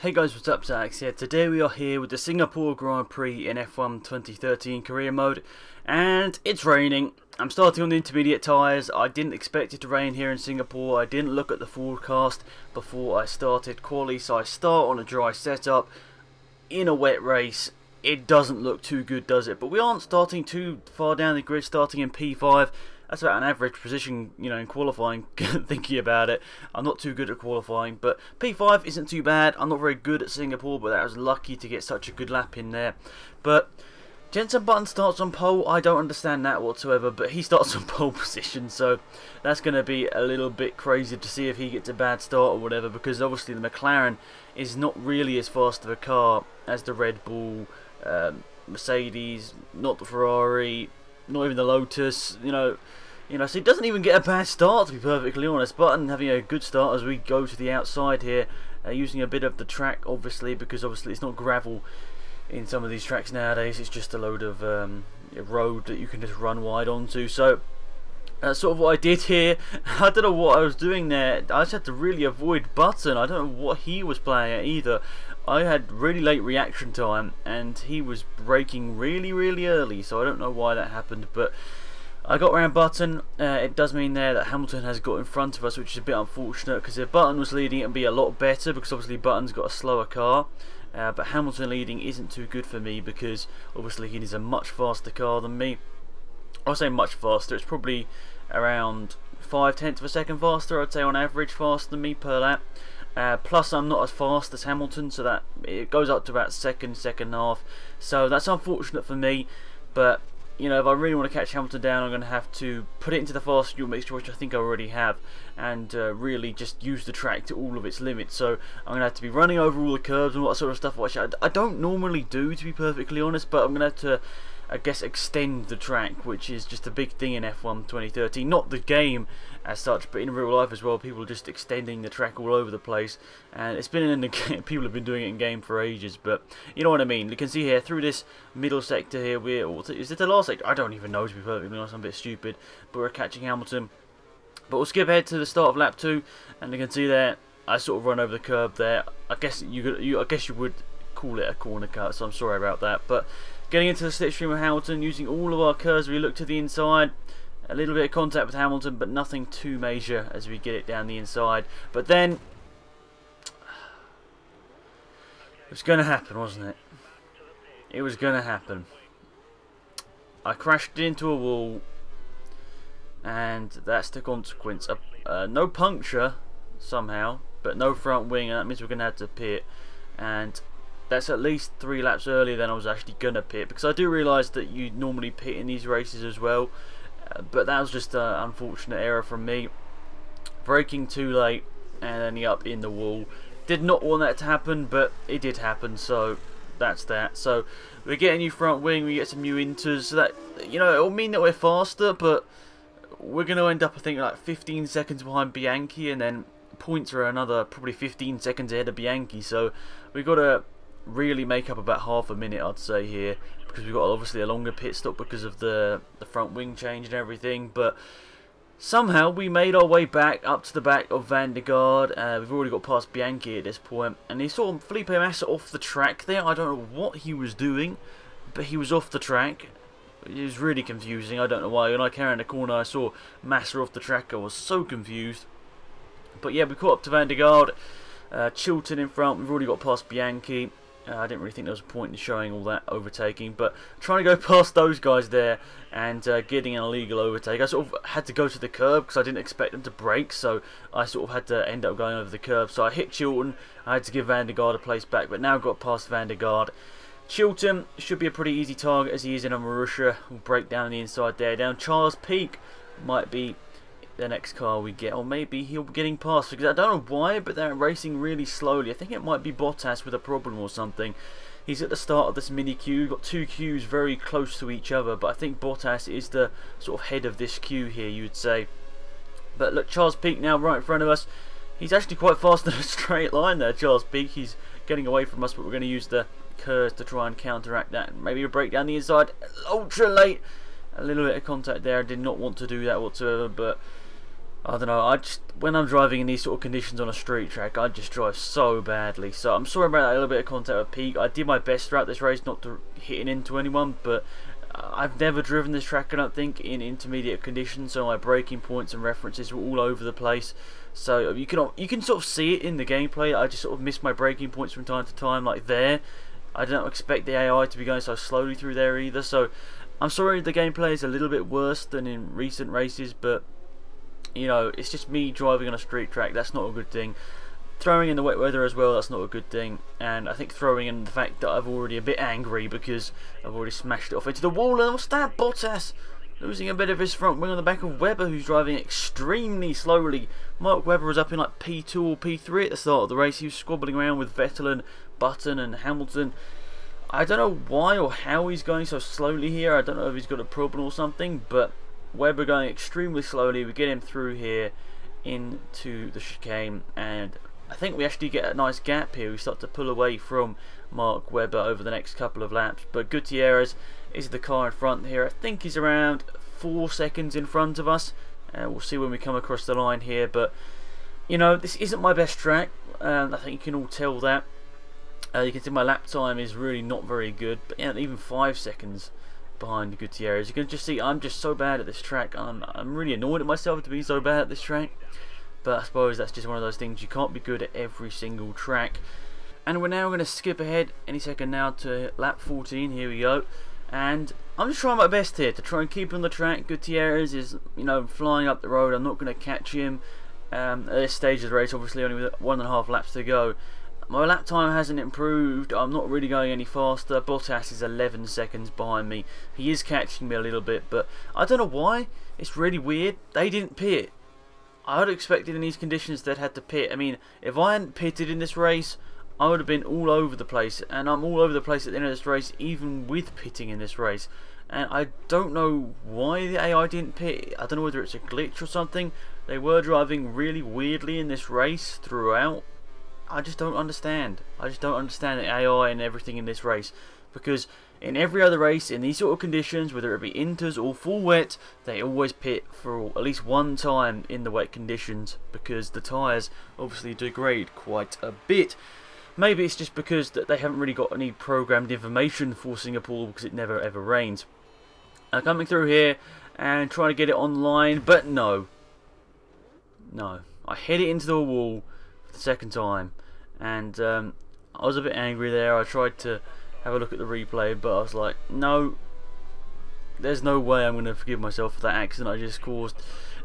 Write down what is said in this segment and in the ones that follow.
Hey guys, what's up, Zax here. Today we are here with the Singapore Grand Prix in F1 2013 career mode, and it's raining. I'm starting on the intermediate tyres. I didn't expect it to rain here in Singapore. I didn't look at the forecast before I started quali, so I start on a dry setup in a wet race. It doesn't look too good, does it? But we aren't starting too far down the grid, starting in P5. That's about an average position, you know, in qualifying, thinking about it. I'm not too good at qualifying, but P5 isn't too bad. I'm not very good at Singapore, but I was lucky to get such a good lap in there. But Jenson Button starts on pole. I don't understand that whatsoever, but he starts on pole position, so that's going to be a little bit crazy to see if he gets a bad start or whatever, because obviously the McLaren is not really as fast of a car as the Red Bull, Mercedes, not the Ferrari, not even the Lotus, you know, so he doesn't even get a bad start, to be perfectly honest. Button having a good start as we go to the outside here, using a bit of the track, obviously, because obviously it's not gravel in some of these tracks nowadays. It's just a load of road that you can just run wide onto. So that's sort of what I did here. I don't know what I was doing there. I just had to really avoid Button. I don't know what he was playing at either. I had really late reaction time, and he was braking really early, so I don't know why that happened, but I got around Button. It does mean there that Hamilton has got in front of us, which is a bit unfortunate, because if Button was leading, it would be a lot better, because obviously Button's got a slower car. But Hamilton leading isn't too good for me, because obviously he is a much faster car than me. I'll say much faster. It's probably around 0.5 of a second faster, I'd say, on average, faster than me per lap. Plus I'm not as fast as Hamilton, so that it goes up to about second half. So that's unfortunate for me, but you know, if I really want to catch Hamilton down, I'm going to have to put it into the fast fuel mixture, which I think I already have, and really just use the track to all of its limits. So I'm going to have to be running over all the curves and all that sort of stuff, which I don't normally do, to be perfectly honest, but I'm going to have to, I guess, extend the track, which is just a big thing in F1 2013. Not the game as such, but in real life as well, people are just extending the track all over the place, and it's been in the game. People have been doing it in game for ages, but you know what I mean. You can see here through this middle sector here, is it the last sector? I don't even know, to be perfectly honest. I'm a bit stupid, but we're catching Hamilton. But we'll skip ahead to the start of lap 2, and you can see there I sort of run over the curb there. I guess you would call it a corner cut, so I'm sorry about that. But getting into the slipstream of Hamilton, using all of our curves, we look to the inside. A little bit of contact with Hamilton, but nothing too major as we get it down the inside. But then it was going to happen, wasn't it? It was going to happen. I crashed into a wall, and that's the consequence. No puncture somehow, but no front wing, and that means we're going to have to pit. And that's at least 3 laps earlier than I was actually going to pit, because I do realise that you normally pit in these races as well. But that was just an unfortunate error from me. Braking too late and ending up in the wall. Did not want that to happen, but it did happen, so that's that. So we get a new front wing, we get some new inters, so that, you know, it will mean that we're faster, but we're going to end up, I think, like 15 seconds behind Bianchi, and then points are another probably 15 seconds ahead of Bianchi, so we've got to really make up about half a minute, I'd say, here, because we've got obviously a longer pit stop because of the front wing change and everything. But somehow we made our way back up to the back of Van der Garde. We've already got past Bianchi at this point, and he saw Felipe Massa off the track there. I don't know what he was doing, but he was off the track. It was really confusing. I don't know why. When I came around the corner, I saw Massa off the track. I was so confused. But yeah, we caught up to Van der Garde. Chilton in front. We've already got past Bianchi. I didn't really think there was a point in showing all that overtaking, but trying to go past those guys there and getting an illegal overtake. I sort of had to go to the curb because I didn't expect them to brake, so I sort of had to end up going over the curb. So I hit Chilton. I had to give Van der Garde a place back, but now got past Van der Garde. Chilton should be a pretty easy target as he is in a Marussia. We'll break down the inside there. Down Charles Peak might be the next car we get, or maybe he'll be getting past, because I don't know why, but they're racing really slowly. I think it might be Bottas with a problem or something. He's at the start of this mini queue, got 2 queues very close to each other, but I think Bottas is the sort of head of this queue here, you would say. But look, Charles Peak now right in front of us. He's actually quite fast in a straight line there, Charles Peak. He's getting away from us, but we're going to use the curves to try and counteract that. Maybe a break down the inside, ultra late. A little bit of contact there. I did not want to do that whatsoever, but I don't know, I just, when I'm driving in these sort of conditions on a street track, I just drive so badly. So I'm sorry about that little bit of contact with Peak. I did my best throughout this race not to hitting into anyone, but I've never driven this track, I don't think, in intermediate conditions, so my braking points and references were all over the place. So you can sort of see it in the gameplay. I just sort of miss my braking points from time to time, like there. I don't expect the AI to be going so slowly through there either, so I'm sorry the gameplay is a little bit worse than in recent races, but you know, it's just me driving on a street track. That's not a good thing. Throwing in the wet weather as well, that's not a good thing. And I think throwing in the fact that I'm already a bit angry because I've already smashed it off into the wall. And what's that? Bottas losing a bit of his front wing on the back of Webber, who's driving extremely slowly. Mark Webber was up in like P2 or P3 at the start of the race. He was squabbling around with Vettel and Button and Hamilton. I don't know why or how he's going so slowly here. I don't know if he's got a problem or something, but Webber going extremely slowly. We get him through here into the chicane, and I think we actually get a nice gap here. We start to pull away from Mark Webber over the next couple of laps, but Gutierrez is the car in front here. I think he's around 4 seconds in front of us. We'll see when we come across the line here, but you know, this isn't my best track. I think you can all tell that. You can see my lap time is really not very good, but yeah, even 5 seconds behind Gutierrez. You can just see I'm just so bad at this track. I'm really annoyed at myself to be so bad at this track, but I suppose that's just one of those things. You can't be good at every single track. And we're now going to skip ahead any second now to lap 14. Here we go, and I'm just trying my best here to try and keep on the track. Gutierrez is, you know, flying up the road. I'm not going to catch him at this stage of the race, obviously only with 1.5 laps to go. My lap time hasn't improved. I'm not really going any faster. Bottas is 11 seconds behind me. He is catching me a little bit, but I don't know why. It's really weird. They didn't pit. I would have expected in these conditions they'd had to pit. I mean, if I hadn't pitted in this race, I would have been all over the place. And I'm all over the place at the end of this race, even with pitting in this race. And I don't know why the AI didn't pit. I don't know whether it's a glitch or something. They were driving really weirdly in this race throughout. I just don't understand. I just don't understand the AI and everything in this race, because in every other race in these sort of conditions, whether it be inters or full wet, they always pit for at least one time in the wet conditions, because the tyres obviously degrade quite a bit. Maybe it's just because that they haven't really got any programmed information for Singapore, because it never ever rains. Coming through here and trying to get it online, but no, I hit it into the wall the second time, and I was a bit angry there. I tried to have a look at the replay, but I was like, no, there's no way I'm going to forgive myself for that accident I just caused.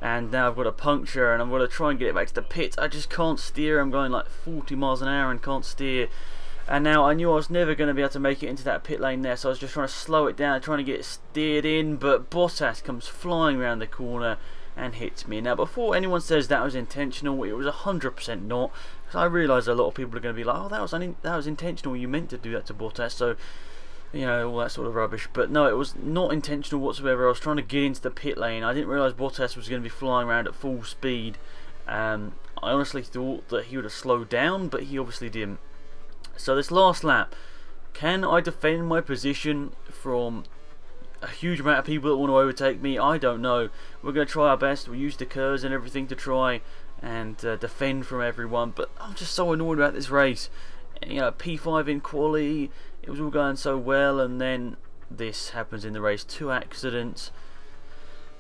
And now I've got a puncture, and I'm going to try and get it back to the pit. I just can't steer. I'm going like 40 miles an hour and can't steer. And now I knew I was never going to be able to make it into that pit lane there, so I was just trying to slow it down, trying to get it steered in, but Bottas comes flying around the corner and hits me. Now, before anyone says that was intentional, it was 100% not, because I realise a lot of people are going to be like, oh, that was intentional, you meant to do that to Bottas, so, you know, all that sort of rubbish. But no, it was not intentional whatsoever. I was trying to get into the pit lane. I didn't realise Bottas was going to be flying around at full speed. I honestly thought that he would have slowed down, but he obviously didn't. So this last lap, can I defend my position from a huge amount of people that want to overtake me? I don't know. We're going to try our best. We'll use the curves and everything to try and defend from everyone, but I'm just so annoyed about this race. You know, P5 in quali, it was all going so well, and then this happens in the race. 2 accidents.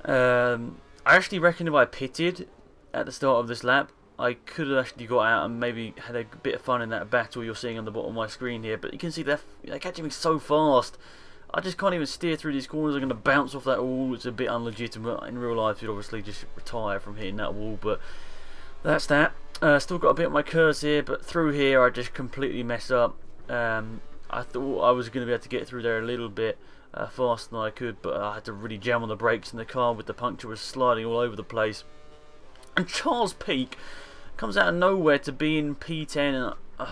I actually reckon if I pitted at the start of this lap, I could have actually got out and maybe had a bit of fun in that battle you're seeing on the bottom of my screen here, but you can see they're catching me so fast. I just can't even steer through these corners. I'm going to bounce off that wall. It's a bit unlegitimate. In real life, you'd obviously just retire from hitting that wall, but that's that. Still got a bit of my curves here, but through here I just completely mess up. I thought I was going to be able to get through there a little bit faster than I could, but I had to really jam on the brakes, and the car with the puncture was sliding all over the place. And Charles Peak comes out of nowhere to be in P10, and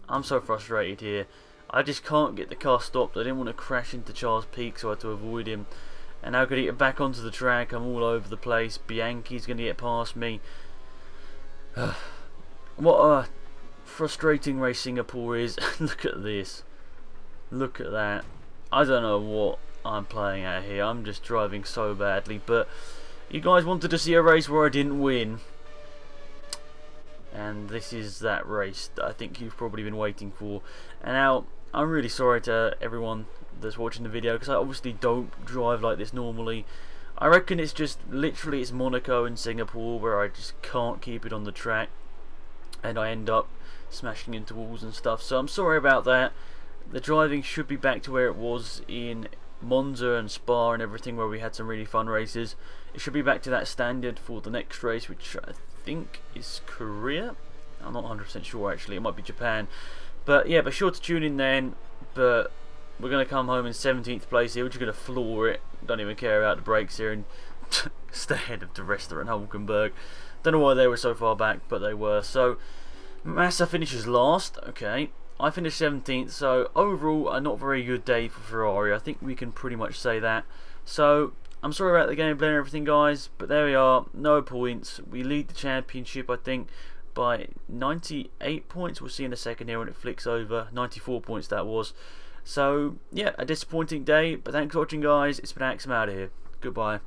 I'm so frustrated here. I just can't get the car stopped. I didn't want to crash into Charles Peak, so I had to avoid him. And now I've got to get back onto the track. I'm all over the place. Bianchi's going to get past me. What a frustrating race Singapore is. Look at this. Look at that. I don't know what I'm playing at here. I'm just driving so badly. But You guys wanted to see a race where I didn't win. And this is that race that I think you've probably been waiting for. And now, I'm really sorry to everyone that's watching the video, because I obviously don't drive like this normally. I reckon it's just literally it's Monaco and Singapore where I just can't keep it on the track, and I end up smashing into walls and stuff. So I'm sorry about that. The driving should be back to where it was in Monza and Spa and everything, where we had some really fun races. It should be back to that standard for the next race, which I think is Korea. I'm not 100% sure actually, it might be Japan. But yeah, be sure to tune in then. But we're going to come home in 17th place here. We're just going to floor it. Don't even care about the brakes here and stay ahead of the rest and Hulkenberg. Don't know why they were so far back, but they were. So Massa finishes last. Okay, I finished 17th. So overall, a not very good day for Ferrari. I think we can pretty much say that. So I'm sorry about the gameplay and everything, guys, but there we are. No points. We lead the championship, I think, by 98 points. We'll see in a second here when it flicks over. 94 points that was. So yeah, a disappointing day, but thanks for watching, guys. It's been Axe, I'm out of here. Goodbye.